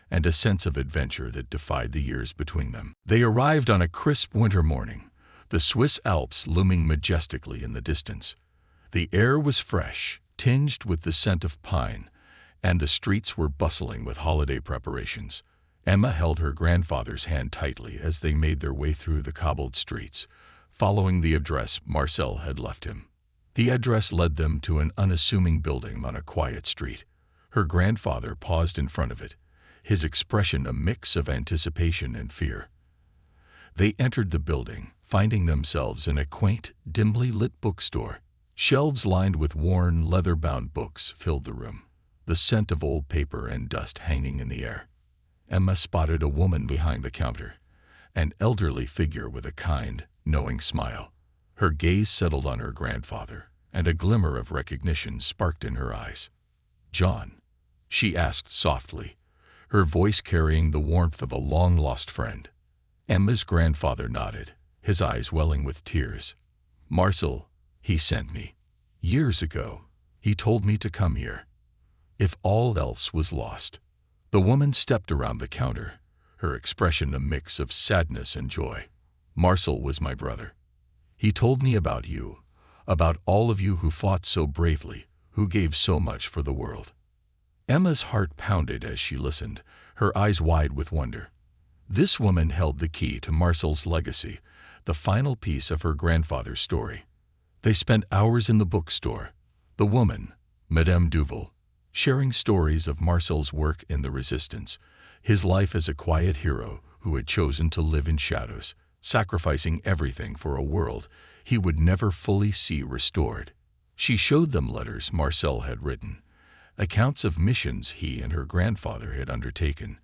and a sense of adventure that defied the years between them. They arrived on a crisp winter morning, the Swiss Alps looming majestically in the distance. The air was fresh, tinged with the scent of pine, and the streets were bustling with holiday preparations. Emma held her grandfather's hand tightly as they made their way through the cobbled streets, following the address Marcel had left him. The address led them to an unassuming building on a quiet street. Her grandfather paused in front of it, his expression a mix of anticipation and fear. They entered the building, finding themselves in a quaint, dimly lit bookstore. Shelves lined with worn, leather-bound books filled the room, the scent of old paper and dust hanging in the air. Emma spotted a woman behind the counter, an elderly figure with a kind, knowing smile. Her gaze settled on her grandfather, and a glimmer of recognition sparked in her eyes. "John?" she asked softly, her voice carrying the warmth of a long-lost friend. Emma's grandfather nodded, his eyes welling with tears. "Marcel, he sent me. Years ago, he told me to come here. If all else was lost." The woman stepped around the counter, her expression a mix of sadness and joy. "Marcel was my brother. He told me about you, about all of you who fought so bravely, who gave so much for the world." Emma's heart pounded as she listened, her eyes wide with wonder. This woman held the key to Marcel's legacy, the final piece of her grandfather's story. They spent hours in the bookstore, the woman, Madame Duval, sharing stories of Marcel's work in the resistance, his life as a quiet hero who had chosen to live in shadows, sacrificing everything for a world he would never fully see restored. She showed them letters Marcel had written, accounts of missions he and her grandfather had undertaken,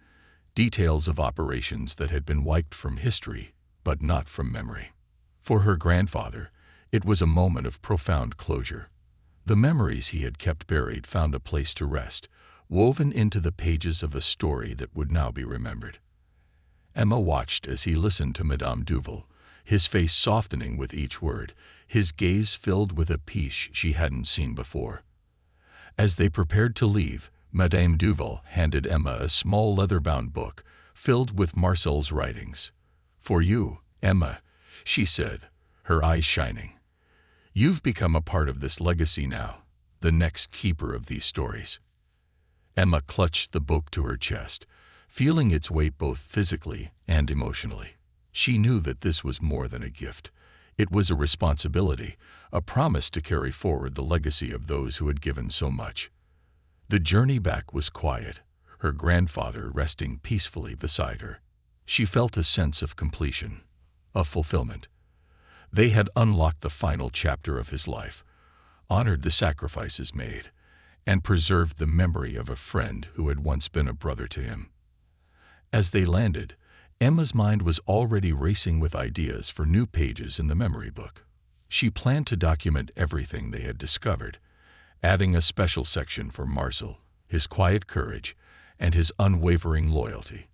details of operations that had been wiped from history, but not from memory. For her grandfather, it was a moment of profound closure. The memories he had kept buried found a place to rest, woven into the pages of a story that would now be remembered. Emma watched as he listened to Madame Duval, his face softening with each word, his gaze filled with a peace she hadn't seen before. As they prepared to leave, Madame Duval handed Emma a small leather-bound book filled with Marcel's writings. For you, Emma, she said, her eyes shining. You've become a part of this legacy now, the next keeper of these stories. Emma clutched the book to her chest, feeling its weight both physically and emotionally. She knew that this was more than a gift. It was a responsibility, a promise to carry forward the legacy of those who had given so much. The journey back was quiet, her grandfather resting peacefully beside her. She felt a sense of completion, of fulfillment. They had unlocked the final chapter of his life, honored the sacrifices made, and preserved the memory of a friend who had once been a brother to him. As they landed, Emma's mind was already racing with ideas for new pages in the memory book. She planned to document everything they had discovered, adding a special section for Marcel, his quiet courage, and his unwavering loyalty.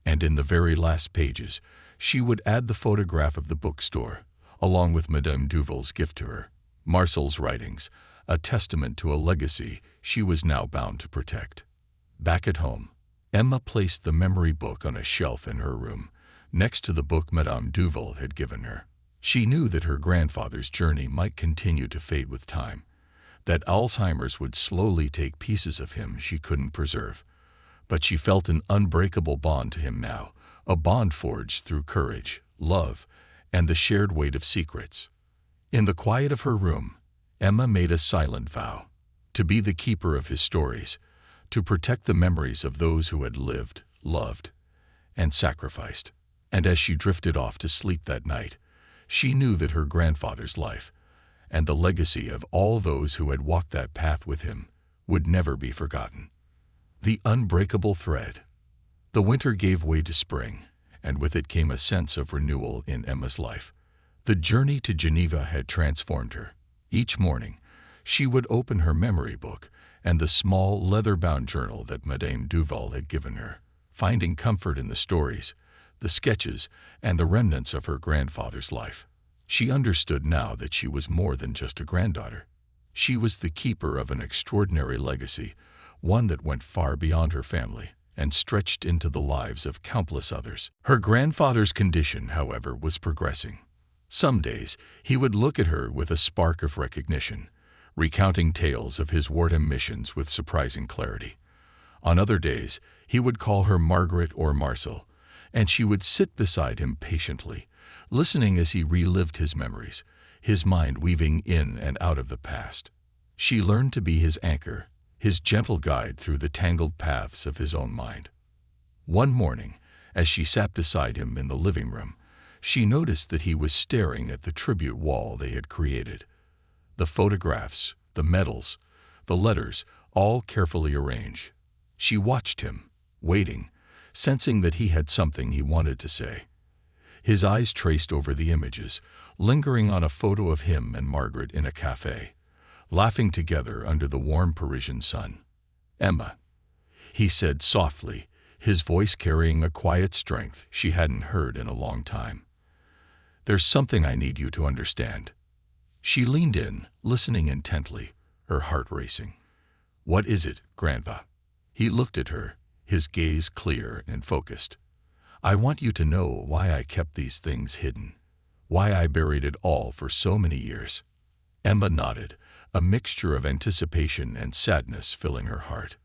And in the very last pages, she would add the photograph of the bookstore, along with Madame Duval's gift to her, Marcel's writings, a testament to a legacy she was now bound to protect. Back at home, Emma placed the memory book on a shelf in her room, next to the book Madame Duval had given her. She knew that her grandfather's journey might continue to fade with time, that Alzheimer's would slowly take pieces of him she couldn't preserve. But she felt an unbreakable bond to him now, a bond forged through courage, love, and the shared weight of secrets. In the quiet of her room, Emma made a silent vow to be the keeper of his stories, to protect the memories of those who had lived, loved, and sacrificed. And as she drifted off to sleep that night, she knew that her grandfather's life, and the legacy of all those who had walked that path with him, would never be forgotten. The unbreakable thread. The winter gave way to spring, and with it came a sense of renewal in Emma's life. The journey to Geneva had transformed her. Each morning, she would open her memory book and the small leather-bound journal that Madame Duval had given her, finding comfort in the stories, the sketches, and the remnants of her grandfather's life. She understood now that she was more than just a granddaughter. She was the keeper of an extraordinary legacy, one that went far beyond her family and stretched into the lives of countless others. Her grandfather's condition, however, was progressing. Some days, he would look at her with a spark of recognition, recounting tales of his wartime missions with surprising clarity. On other days, he would call her Margaret or Marcel, and she would sit beside him patiently, listening as he relived his memories, his mind weaving in and out of the past. She learned to be his anchor, his gentle guide through the tangled paths of his own mind. One morning, as she sat beside him in the living room, she noticed that he was staring at the tribute wall they had created. The photographs, the medals, the letters, all carefully arranged. She watched him, waiting, sensing that he had something he wanted to say. His eyes traced over the images, lingering on a photo of him and Margaret in a cafe, laughing together under the warm Parisian sun. "Emma," he said softly, his voice carrying a quiet strength she hadn't heard in a long time. "There's something I need you to understand." She leaned in, listening intently, her heart racing. "What is it, Grandpa?" He looked at her, his gaze clear and focused. "I want you to know why I kept these things hidden, why I buried it all for so many years." Emma nodded, a mixture of anticipation and sadness filling her heart.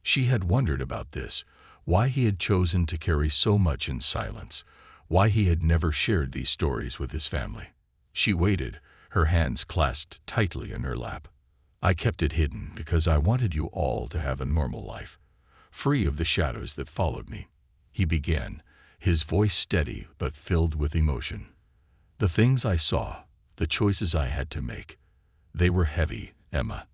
She had wondered about this, why he had chosen to carry so much in silence, why he had never shared these stories with his family. She waited, her hands clasped tightly in her lap. "I kept it hidden because I wanted you all to have a normal life, free of the shadows that followed me," he began, his voice steady but filled with emotion. "The things I saw, the choices I had to make, they were heavy, Emma.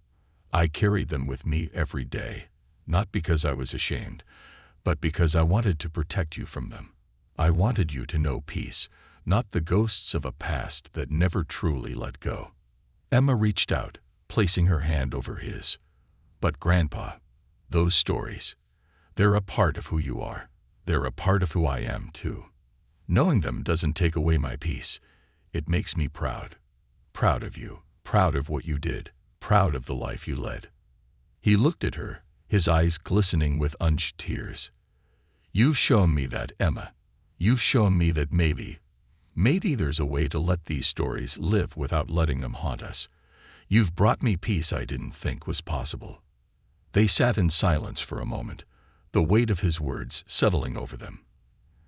I carried them with me every day, not because I was ashamed, but because I wanted to protect you from them. I wanted you to know peace, not the ghosts of a past that never truly let go." Emma reached out, placing her hand over his. "But Grandpa, those stories, they're a part of who you are. They're a part of who I am, too. Knowing them doesn't take away my peace. It makes me proud. Proud of you, proud of what you did, proud of the life you led." He looked at her, his eyes glistening with unshed tears. "You've shown me that, Emma. You've shown me that maybe there's a way to let these stories live without letting them haunt us. You've brought me peace I didn't think was possible." They sat in silence for a moment, the weight of his words settling over them.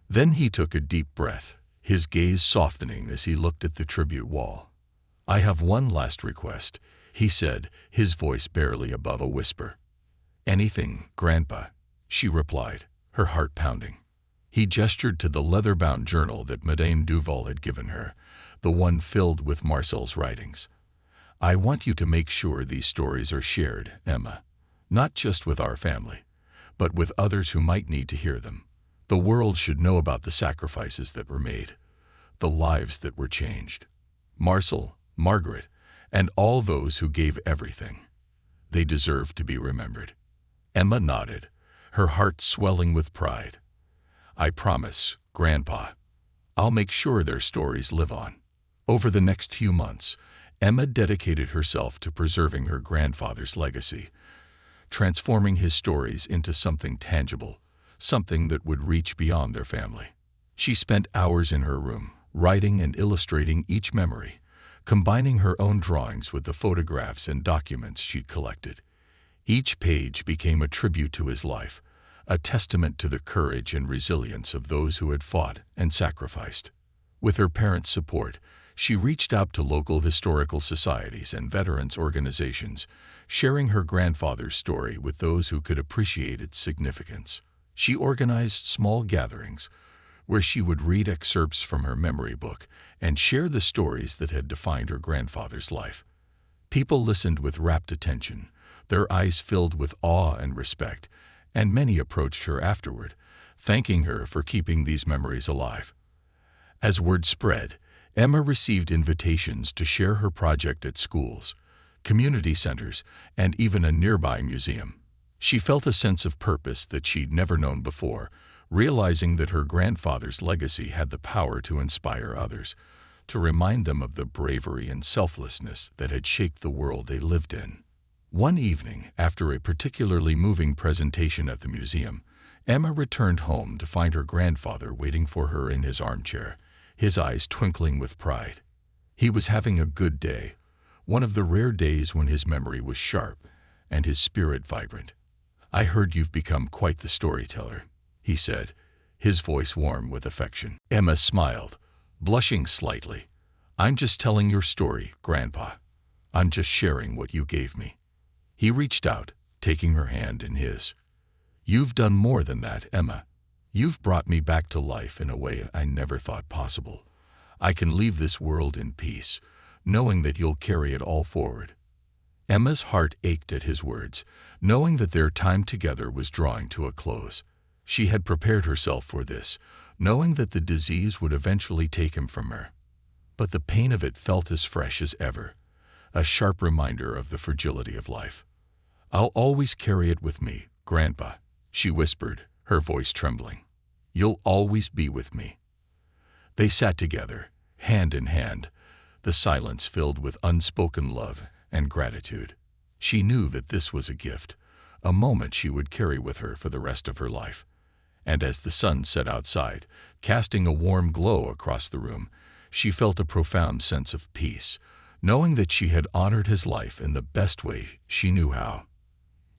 Then he took a deep breath, his gaze softening as he looked at the tribute wall. "I have one last request," he said, his voice barely above a whisper. "Anything, Grandpa," she replied, her heart pounding. He gestured to the leather-bound journal that Madame Duval had given her, the one filled with Marcel's writings. "I want you to make sure these stories are shared, Emma, not just with our family, but with others who might need to hear them. The world should know about the sacrifices that were made, the lives that were changed. Marcel, Margaret, and all those who gave everything. They deserve to be remembered." Emma nodded, her heart swelling with pride. "I promise, Grandpa. I'll make sure their stories live on." Over the next few months, Emma dedicated herself to preserving her grandfather's legacy, transforming his stories into something tangible, something that would reach beyond their family. She spent hours in her room, writing and illustrating each memory, combining her own drawings with the photographs and documents she'd collected. Each page became a tribute to his life, a testament to the courage and resilience of those who had fought and sacrificed. With her parents' support, she reached out to local historical societies and veterans organizations, sharing her grandfather's story with those who could appreciate its significance. She organized small gatherings where she would read excerpts from her memory book and share the stories that had defined her grandfather's life. People listened with rapt attention, their eyes filled with awe and respect, and many approached her afterward, thanking her for keeping these memories alive. As word spread, Emma received invitations to share her project at schools, community centers, and even a nearby museum. She felt a sense of purpose that she'd never known before, realizing that her grandfather's legacy had the power to inspire others, to remind them of the bravery and selflessness that had shaped the world they lived in. One evening, after a particularly moving presentation at the museum, Emma returned home to find her grandfather waiting for her in his armchair, his eyes twinkling with pride. He was having a good day, one of the rare days when his memory was sharp and his spirit vibrant. "I heard you've become quite the storyteller," he said, his voice warm with affection. Emma smiled, blushing slightly. "I'm just telling your story, Grandpa. I'm just sharing what you gave me." He reached out, taking her hand in his. "You've done more than that, Emma. You've brought me back to life in a way I never thought possible. I can leave this world in peace, knowing that you'll carry it all forward." Emma's heart ached at his words, knowing that their time together was drawing to a close. She had prepared herself for this, knowing that the disease would eventually take him from her. But the pain of it felt as fresh as ever, a sharp reminder of the fragility of life. "I'll always carry it with me, Grandpa," she whispered, her voice trembling. "You'll always be with me." They sat together, hand in hand, the silence filled with unspoken love and gratitude. She knew that this was a gift, a moment she would carry with her for the rest of her life. And as the sun set outside, casting a warm glow across the room, she felt a profound sense of peace, knowing that she had honored his life in the best way she knew how.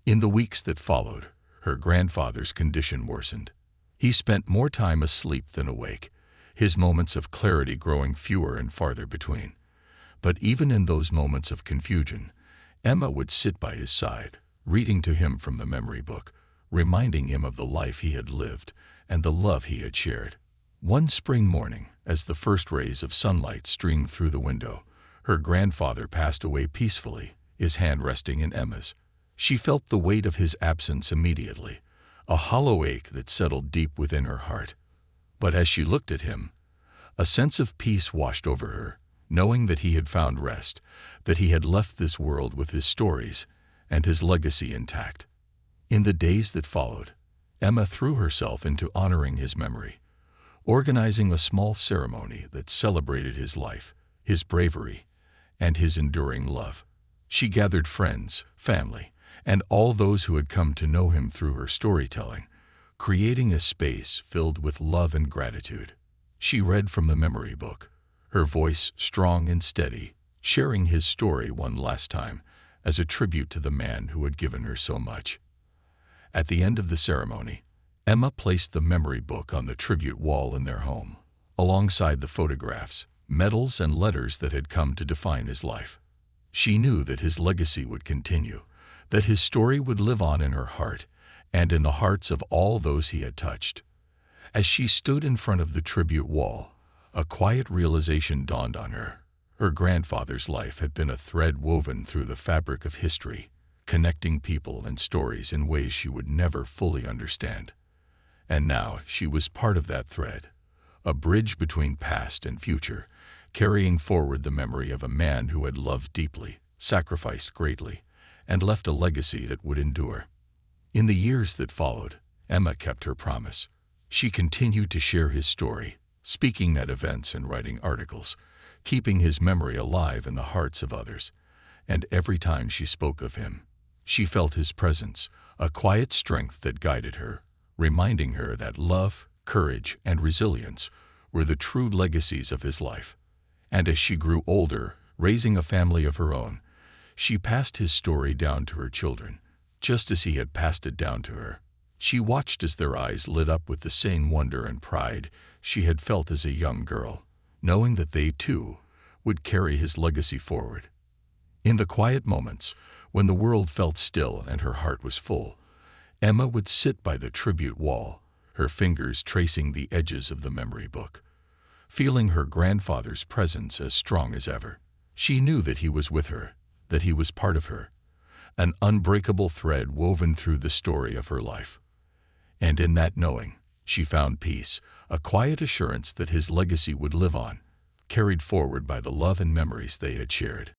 In the weeks that followed, her grandfather's condition worsened. He spent more time asleep than awake, his moments of clarity growing fewer and farther between. But even in those moments of confusion, Emma would sit by his side, reading to him from the memory book, reminding him of the life he had lived and the love he had shared. One spring morning, as the first rays of sunlight streamed through the window, her grandfather passed away peacefully, his hand resting in Emma's. She felt the weight of his absence immediately, a hollow ache that settled deep within her heart. But as she looked at him, a sense of peace washed over her, knowing that he had found rest, that he had left this world with his stories and his legacy intact. In the days that followed, Emma threw herself into honoring his memory, organizing a small ceremony that celebrated his life, his bravery, and his enduring love. She gathered friends, family, and all those who had come to know him through her storytelling, creating a space filled with love and gratitude. She read from the memory book, her voice strong and steady, sharing his story one last time as a tribute to the man who had given her so much. At the end of the ceremony, Emma placed the memory book on the tribute wall in their home, alongside the photographs, medals, and letters that had come to define his life. She knew that his legacy would continue, that his story would live on in her heart and in the hearts of all those he had touched. As she stood in front of the tribute wall, a quiet realization dawned on her. Her grandfather's life had been a thread woven through the fabric of history, connecting people and stories in ways she would never fully understand. And now she was part of that thread, a bridge between past and future, carrying forward the memory of a man who had loved deeply, sacrificed greatly, and left a legacy that would endure. In the years that followed, Emma kept her promise. She continued to share his story, speaking at events and writing articles, keeping his memory alive in the hearts of others. And every time she spoke of him, she felt his presence, a quiet strength that guided her, reminding her that love, courage, and resilience were the true legacies of his life. And as she grew older, raising a family of her own, she passed his story down to her children, just as he had passed it down to her. She watched as their eyes lit up with the same wonder and pride she had felt as a young girl, knowing that they, too, would carry his legacy forward. In the quiet moments, when the world felt still and her heart was full, Emma would sit by the tribute wall, her fingers tracing the edges of the memory book, feeling her grandfather's presence as strong as ever. She knew that he was with her, that he was part of her, an unbreakable thread woven through the story of her life. And in that knowing, she found peace, a quiet assurance that his legacy would live on, carried forward by the love and memories they had shared.